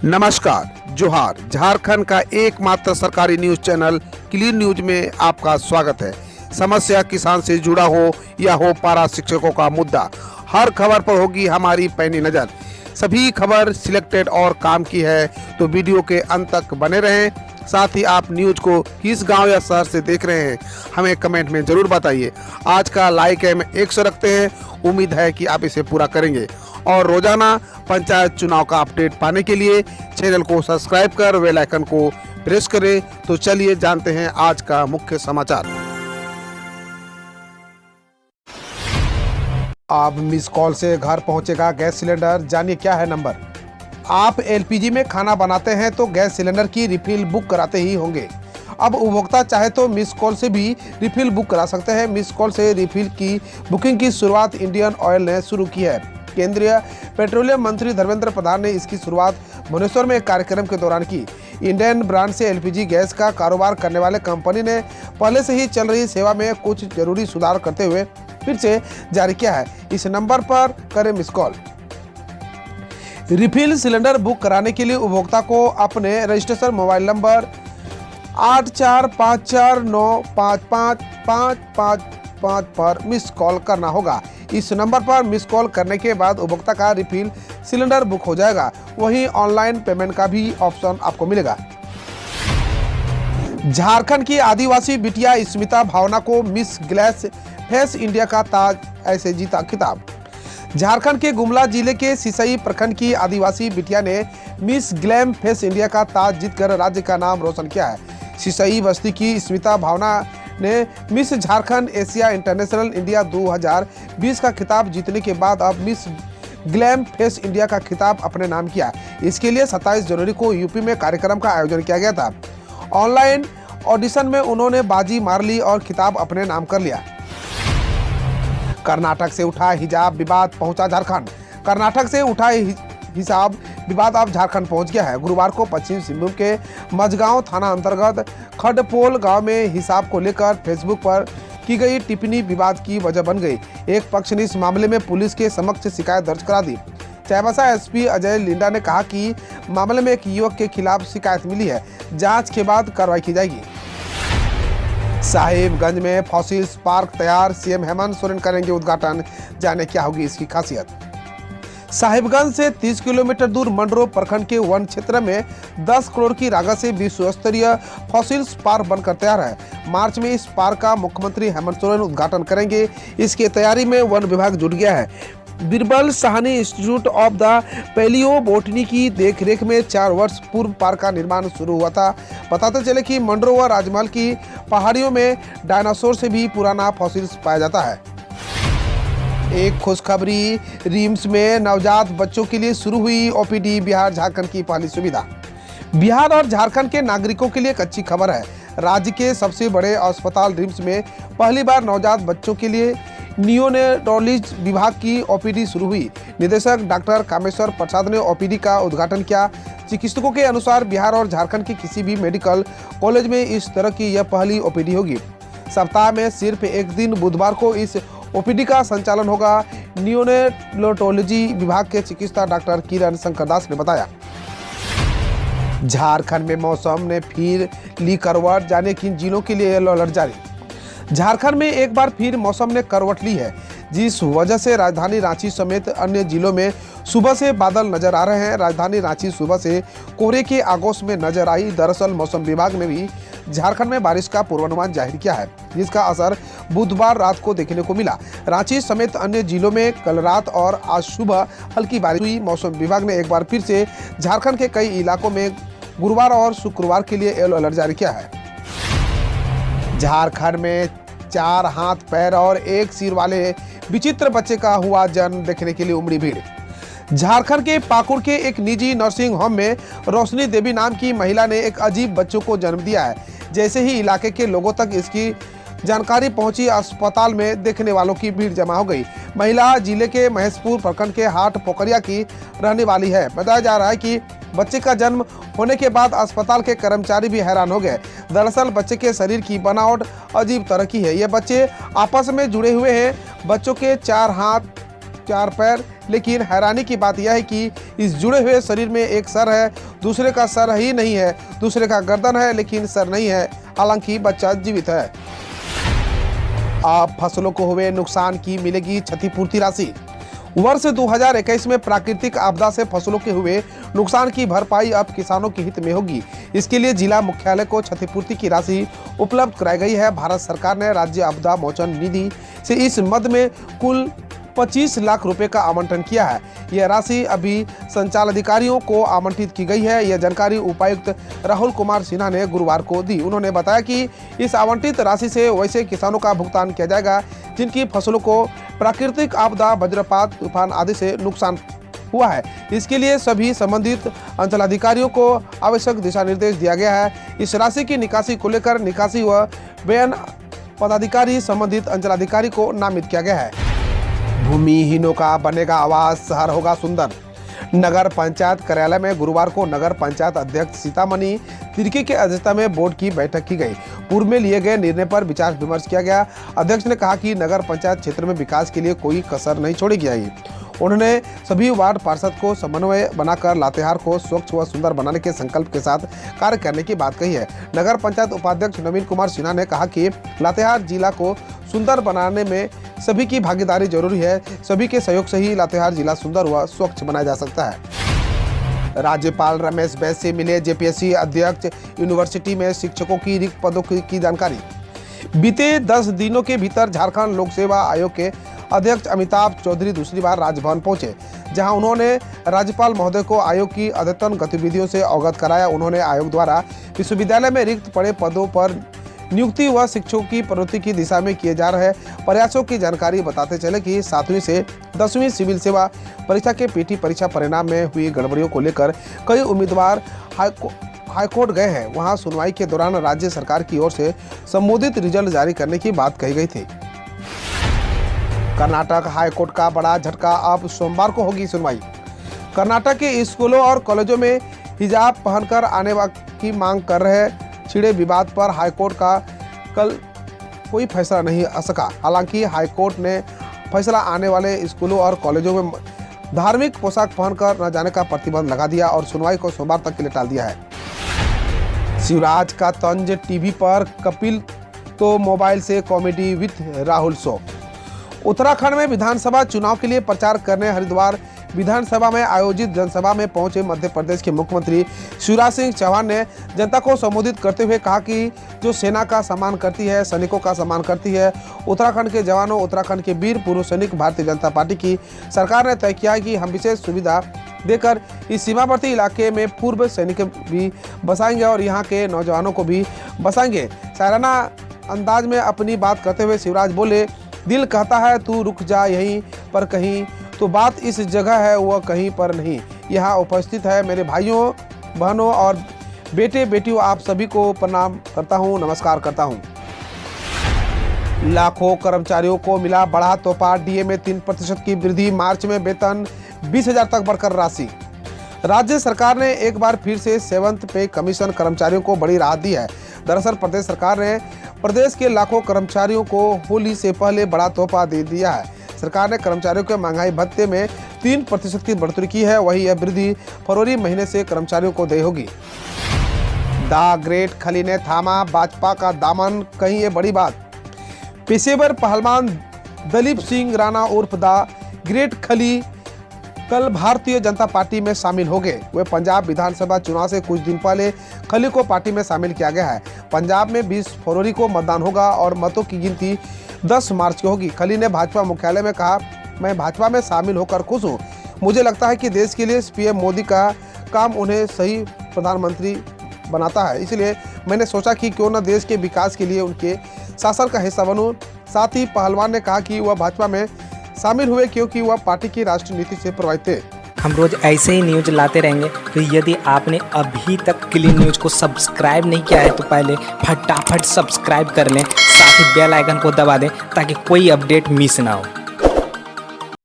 नमस्कार, जोहार। झारखंड का एकमात्र सरकारी न्यूज चैनल क्लीन न्यूज में आपका स्वागत है। समस्या किसान से जुड़ा हो या हो पारा शिक्षकों का मुद्दा, हर खबर पर होगी हमारी पैनी नज़र। सभी खबर सिलेक्टेड और काम की है, तो वीडियो के अंत तक बने रहें। साथ ही आप न्यूज को किस गांव या शहर से देख रहे हैं, हमें कमेंट में ज़रूर बताइए। आज का लाइक हम 100 रखते हैं, उम्मीद है कि आप इसे पूरा करेंगे। और रोजाना पंचायत चुनाव का अपडेट पाने के लिए चैनल को सब्सक्राइब कर बेल आइकन को प्रेस करें। तो चलिए जानते हैं आज का मुख्य समाचार। अब मिस कॉल से घर पहुंचेगा गैस सिलेंडर, जानिए क्या है नंबर। आप एलपीजी में खाना बनाते हैं तो गैस सिलेंडर की रिफिल बुक कराते ही होंगे। अब उपभोक्ता चाहे तो मिस कॉल से भी रिफिल बुक करा सकते हैं। मिस कॉल से रिफिल की बुकिंग की शुरुआत इंडियन ऑयल ने शुरू की है। केंद्रीय पेट्रोलियम मंत्री धर्मेंद्र प्रधान ने इसकी शुरुआत भुवनेश्वर में एक कार्यक्रम के दौरान की। इंडियन ब्रांड से एलपीजी गैस का कारोबार करने वाले कंपनी ने पहले से ही चल रही सेवा में कुछ जरूरी सुधार करते हुए फिर से जारी किया है। इस नंबर पर करें miss call. Refill cylinder book कराने के लिए उपभोक्ता को अपने रजिस्ट्रेशन मोबाइल नंबर 8454955555 पर मिस कॉल करना होगा। इस नंबर पर मिस कॉल करने के बाद उपभोक्ता का रिफिल सिलेंडर बुक हो जाएगा। वहीं ऑनलाइन पेमेंट का भी ऑप्शन आपको मिलेगा। झारखंड की आदिवासी बिटिया स्मिता भावना को मिस ग्लैस फेस इंडिया का ताज ऐसे जीता खिताब। झारखंड के गुमला जिले के सिसई प्रखंड की आदिवासी बिटिया ने मिस ग्लैम फेस इंडिया का ताज जीतकर राज्य का नाम रोशन किया है। सिसई बस्ती की स्मिता भावना ने miss Jharkhand Asia international India 2020 का खिताब जीतने के बाद अब मिस ग्लैम फेस इंडिया का खिताब अपने नाम किया। इसके लिए 27 जनवरी को यूपी में कार्यक्रम का आयोजन किया गया था। ऑनलाइन ऑडिशन में उन्होंने बाजी मार ली और खिताब अपने नाम कर लिया। कर्नाटक से उठा हिजाब विवाद पहुंचा झारखंड। कर्नाटक से उठा हिजाब विवाद अब झारखंड पहुंच गया है। गुरुवार को पश्चिम सिंहभूम के मझगांव थाना अंतर्गत खडपोल गांव में हिजाब को लेकर फेसबुक पर की गई टिप्पणी विवाद की वजह बन गई। एक पक्ष ने इस मामले में पुलिस के समक्ष शिकायत दर्ज करा दी। चाईबासा एसपी अजय लिंडा ने कहा कि मामले में एक युवक के खिलाफ शिकायत मिली है, जांच के बाद कार्रवाई की जाएगी। साहिबगंज में फॉसिल पार्क तैयार, सीएम हेमंत सोरेन करेंगे उद्घाटन, जाने क्या होगी इसकी खासियत। साहिबगंज से 30 किलोमीटर दूर मंडरो प्रखंड के वन क्षेत्र में 10 करोड़ की लागत से विश्व स्तरीय फॉसिल पार्क बनकर तैयार है। मार्च में इस पार्क का मुख्यमंत्री हेमंत सोरेन उद्घाटन करेंगे। इसकी तैयारी में वन विभाग जुट गया है। Birbal Sahni institute of the palaeobotany की देखरेख में 4 वर्ष पूर्व पार्क का निर्माण शुरू हुआ था। बताते चले कि मंडरो व राजमहल की पहाड़ियों में डायनासोर से भी पुराना फॉसिल पाया जाता है। एक खुशखबरी, रिम्स में नवजात बच्चों के लिए शुरू हुई ओपीडी। बिहार झारखंड की पहली सुविधा। बिहार और झारखंड के नागरिकों के लिए एक अच्छी खबर है। राज्य के सबसे बड़े अस्पताल रिम्स में पहली बार नवजात बच्चों के लिए नियोनेटोलॉजी विभाग की ओपीडी शुरू हुई। निदेशक डॉक्टर कामेश्वर प्रसाद ने ओपीडी का उद्घाटन किया। चिकित्सकों के अनुसार बिहार और झारखंड के किसी भी मेडिकल कॉलेज में इस तरह की यह पहली ओपीडी होगी। सप्ताह में सिर्फ एक दिन बुधवार को इस ओपीडी का संचालन होगा। नियोनेटोलॉजी विभाग के चिकित्सक डॉक्टर किरण शंकर दास ने बताया। झारखंड में मौसम ने फिर ली करवट, जाने किन जिलों के लिए येलो अलर्ट जारी। झारखंड में एक बार फिर मौसम ने करवट ली है, जिस वजह से राजधानी रांची समेत अन्य जिलों में सुबह से बादल नजर आ रहे हैं। राजधानी रांची सुबह से कोहरे के आगोश में नजर आई। दरअसल मौसम विभाग ने भी झारखंड में बारिश का पूर्वानुमान जाहिर किया है, जिसका असर बुधवार रात को देखने को मिला। रांची समेत अन्य जिलों में कल रात और आज सुबह हल्की बारिश हुई। मौसम विभाग ने एक बार फिर से झारखंड के कई इलाकों में गुरुवार और शुक्रवार के लिए येलो अलर्ट जारी किया है। झारखंड में 4 हाथ पैर और 1 सिर वाले विचित्र बच्चे का हुआ जन्म, देखने के लिए उमड़ी भीड़। झारखंड के पाकुड़ के एक निजी नर्सिंग होम में रोशनी देवी नाम की महिला ने एक अजीब बच्चों को जन्म दिया है। जैसे ही इलाके के लोगों तक इसकी जानकारी पहुंची, अस्पताल में देखने वालों की भीड़ जमा हो गई। महिला जिले के महेशपुर प्रखंड के हाट पोखरिया की रहने वाली है। बताया जा रहा है कि बच्चे का जन्म होने के बाद अस्पताल के कर्मचारी भी हैरान हो गए। दरअसल बच्चे के शरीर की बनावट अजीब तरह की है। ये बच्चे आपस में जुड़े हुए हैं। बच्चों के 4 हाथ 4 पैर, लेकिन हैरानी की बात यह है कि इस जुड़े हुए शरीर में एक सर है, दूसरे का सर ही नहीं है, दूसरे का गर्दन है लेकिन सर नहीं है, हालांकि बच्चा जीवित है। अब फसलों को हुए नुकसान की मिलेगी क्षतिपूर्ति राशि। वर्ष 2021 में प्राकृतिक आपदा से फसलों के हुए नुकसान की भरपाई अब किसानों के हित में होगी। इसके लिए जिला मुख्यालय को क्षतिपूर्ति की राशि उपलब्ध कराई गई है। भारत सरकार ने राज्य आपदा मोचन निधि से इस मद में कुल 25 लाख रुपए का आवंटन किया है। यह राशि अभी संचालनाधिकारियों को आवंटित की गई है। यह जानकारी उपायुक्त राहुल कुमार सिन्हा ने गुरुवार को दी। उन्होंने बताया कि इस आवंटित राशि से वैसे किसानों का भुगतान किया जाएगा जिनकी फसलों को प्राकृतिक आपदा, वज्रपात, तूफान आदि से नुकसान हुआ है। इसके लिए सभी संबंधित अंचलाधिकारियों को आवश्यक दिशा निर्देश दिया गया है। इस राशि की निकासी को लेकर निकासी व व्यय पदाधिकारी संबंधित अंचलाधिकारी को नामित किया गया है। भूमिहीनों का बनेगा आवास, शहर होगा सुंदर। नगर पंचायत कार्यालय में गुरुवार को नगर पंचायत अध्यक्ष सीतामणि तिर्की के अध्यक्षता में बोर्ड की बैठक की गई। पूर्व में लिए गए निर्णय पर विचार विमर्श किया गया। अध्यक्ष ने कहा कि नगर पंचायत क्षेत्र में विकास के लिए कोई कसर नहीं छोड़ी गई। उन्होंने सभी वार्ड पार्षद को समन्वय बनाकर लातेहार को स्वच्छ व सुंदर बनाने के संकल्प के साथ कार्य करने की बात कही है। नगर पंचायत उपाध्यक्ष नवीन कुमार सिन्हा ने कहा कि लातेहार जिला को सुंदर बनाने में सभी की भागीदारी जरूरी है। सभी के सहयोग से ही लातेहार जिला सुंदर व स्वच्छ बनाया जा सकता है। राज्यपाल रमेश बैस से मिले जेपीएससी अध्यक्ष। यूनिवर्सिटी में शिक्षकों की रिक्त पदों की जानकारी। बीते 10 दिनों के भीतर झारखंड लोक सेवा आयोग के अध्यक्ष अमिताभ चौधरी दूसरी बार राजभवन पहुंचे, जहां उन्होंने राज्यपाल महोदय को आयोग की अद्यतन गतिविधियों से अवगत कराया। उन्होंने आयोग द्वारा विश्वविद्यालय में रिक्त पड़े पदों पर नियुक्ति व शिक्षकों की प्रवृत्ति की दिशा में किए जा रहे प्रयासों की जानकारी बताते चले कि 7वीं से 10वीं सिविल सेवा परीक्षा के पीटी परीक्षा परिणाम में हुई गड़बड़ियों को लेकर कई उम्मीदवार हाईकोर्ट गए हैं। वहां सुनवाई के दौरान राज्य सरकार की ओर से संबोधित रिजल्ट जारी करने की बात कही गई थी। कर्नाटक हाईकोर्ट का बड़ा झटका, अब सोमवार को होगी सुनवाई। कर्नाटक के स्कूलों और कॉलेजों में हिजाब पहनकर आने की मांग कर रहे छिड़े विवाद पर हाईकोर्ट का कल कोई फैसला नहीं आ सका। हालांकि हाईकोर्ट ने फैसला आने वाले स्कूलों और कॉलेजों में धार्मिक पोशाक पहनकर न जाने का प्रतिबंध लगा दिया और सुनवाई को सोमवार तक के लिए टाल दिया है। शिवराज का तंज टीवी पर, कपिल तो मोबाइल से comedy with Rahul show. Uttarakhand में विधानसभा चुनाव के लिए प्रचार करने हरिद्वार विधानसभा में आयोजित जनसभा में पहुंचे मध्य प्रदेश के मुख्यमंत्री शिवराज सिंह चौहान ने जनता को संबोधित करते हुए कहा कि जो सेना का सम्मान करती है, सैनिकों का सम्मान करती है, उत्तराखंड के जवानों, उत्तराखंड के वीर पूर्व सैनिक, भारतीय जनता पार्टी की सरकार ने तय किया है कि हम विशेष सुविधा देकर इस सीमावर्ती इलाके में पूर्व सैनिक भी बसाएंगे और यहाँ के नौजवानों को भी बसाएंगे। शायराना अंदाज में अपनी बात करते हुए शिवराज बोले, दिल कहता है तू रुक जा यहीं पर कहीं, तो बात इस जगह है वह कहीं पर नहीं। यहाँ उपस्थित है मेरे भाइयों, बहनों और बेटे बेटियों, आप सभी को प्रणाम करता हूँ, नमस्कार करता हूँ। लाखों कर्मचारियों को मिला बड़ा तोहफा, डीए में 3% की वृद्धि, मार्च में वेतन 20,000 तक बढ़कर राशि। राज्य सरकार ने एक बार फिर से 7th पे कमीशन कर्मचारियों को बड़ी राहत दी है। दरअसल प्रदेश सरकार ने प्रदेश के लाखों कर्मचारियों को होली से पहले बड़ा तोहफा दे दिया है। सरकार ने कर्मचारियों के महंगाई भत्ते में 3% की बढ़ोतरी की है। वही यह वृद्धि फरवरी महीने से कर्मचारियों को देय होगी। द ग्रेट खली ने थामा भाजपा का दामन, कहीं ये बड़ी बात। पेशेवर पहलवान दलीप सिंह राणा उर्फ द ग्रेट खली कल भारतीय जनता पार्टी में शामिल हो गए। वे पंजाब विधानसभा चुनाव से कुछ दिन पहले खली को पार्टी में शामिल किया गया है। पंजाब में 20 फरवरी को मतदान होगा और मतों की गिनती 10 मार्च को होगी। खली ने भाजपा मुख्यालय में कहा, मैं भाजपा में शामिल होकर खुश हूँ। मुझे लगता है कि देश के लिए पीएम मोदी का काम उन्हें सही प्रधानमंत्री बनाता है, इसलिए मैंने सोचा कि क्यों न देश के विकास के लिए उनके शासन का हिस्सा बनूं। साथ ही पहलवान ने कहा कि वह भाजपा में शामिल हुए क्योंकि वह पार्टी की राष्ट्रीय नीति से प्रभावित थे। हम रोज ऐसे ही न्यूज लाते रहेंगे, तो यदि आपने अभी तक क्लीन न्यूज को सब्सक्राइब नहीं किया है तो पहले फटाफट सब्सक्राइब कर लें, साथ ही बेल आइकन को दबा दें ताकि कोई अपडेट मिस ना हो।